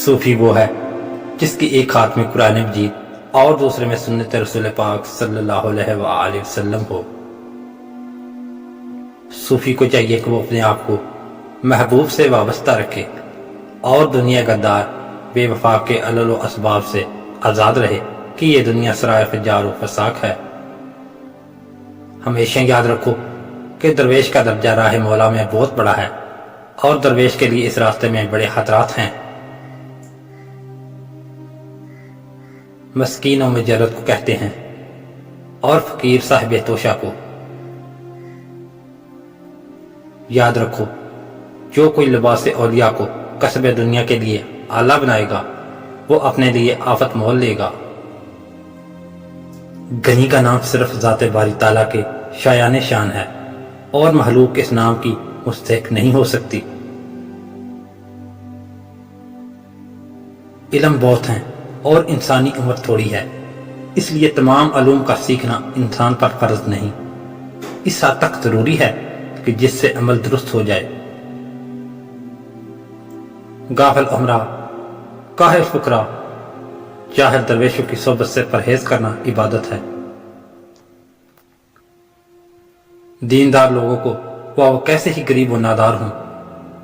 صوفی وہ ہے جس کی ایک ہاتھ میں قرآن مجید اور دوسرے میں سنت رسول پاک صلی اللہ علیہ وآلہ وسلم ہو۔ صوفی کو چاہیے کہ وہ اپنے آپ کو محبوب سے وابستہ رکھے اور دنیا گدار بے وفا کے علل و اسباب سے آزاد رہے کہ یہ دنیا سرائے فجار و فساق ہے۔ ہمیشہ یاد رکھو کہ درویش کا درجہ راہ مولا میں بہت بڑا ہے اور درویش کے لیے اس راستے میں بڑے خطرات ہیں۔ مسکین و مجرد کو کہتے ہیں اور فقیر صاحب توشہ کو۔ یاد رکھو جو کوئی لباس اولیاء کو کسب دنیا کے لیے آلہ بنائے گا وہ اپنے لیے آفت مول لے گا۔ غنی کا نام صرف ذات باری تعالیٰ کے شایان شان ہے اور مخلوق اس نام کی مستحق نہیں ہو سکتی۔ علم بہت ہیں اور انسانی عمر تھوڑی ہے، اس لیے تمام علوم کا سیکھنا انسان پر فرض نہیں، اس حد تک ضروری ہے کہ جس سے عمل درست ہو جائے۔ غافل عمرہ، کاہل فقراء، جاہل درویشوں کی صحبت سے پرہیز کرنا عبادت ہے۔ دیندار لوگوں کو وہ کیسے ہی غریب و نادار ہوں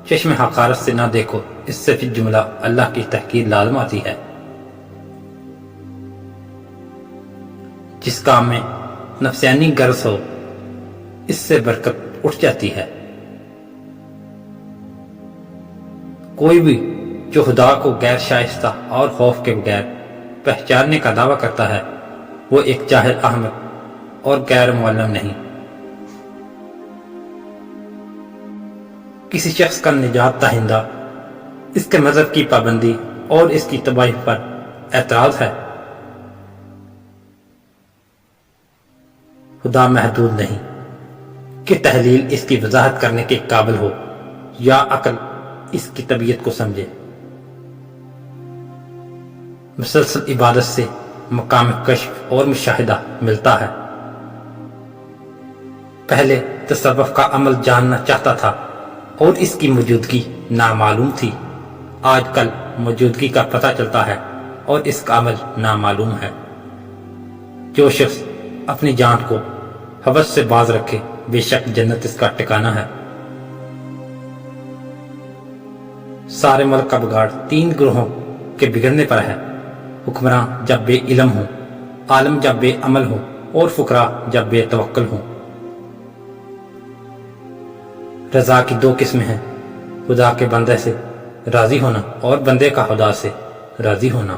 چشم حقارت سے نہ دیکھو، اس سے پھر جملہ اللہ کی تحقیر لازم آتی ہے۔ جس کام میں نفسیانی غرض ہو اس سے برکت اٹھ جاتی ہے۔ کوئی بھی جو خدا کو غیر شائستہ اور خوف کے بغیر پہچاننے کا دعویٰ کرتا ہے وہ ایک جاہل احمق اور غیر معلم نہیں۔ کسی شخص کا نجات دہندہ اس کے مذہب کی پابندی اور اس کی تباہی پر اعتراض ہے۔ خدا محدود نہیں کہ تحلیل اس کی وضاحت کرنے کے قابل ہو یا عقل اس کی طبیعت کو سمجھے۔ مسلسل عبادت سے مقام کشف اور مشاہدہ ملتا ہے۔ پہلے تصوف کا عمل جاننا چاہتا تھا اور اس کی موجودگی نامعلوم تھی، آج کل موجودگی کا پتہ چلتا ہے اور اس کا عمل نامعلوم ہے۔ جو شخص اپنی جان کو ہوس سے باز رکھے بے شک جنت اس کا ٹھکانہ ہے۔ سارے ملک کا بگاڑ تین گروہوں کے بگڑنے پر ہے، حکمراں جب بے علم ہوں، عالم جب بے عمل ہوں اور فقراء جب بے توکل ہوں۔ رضا کی دو قسمیں ہیں، خدا کے بندے سے راضی ہونا اور بندے کا خدا سے راضی ہونا۔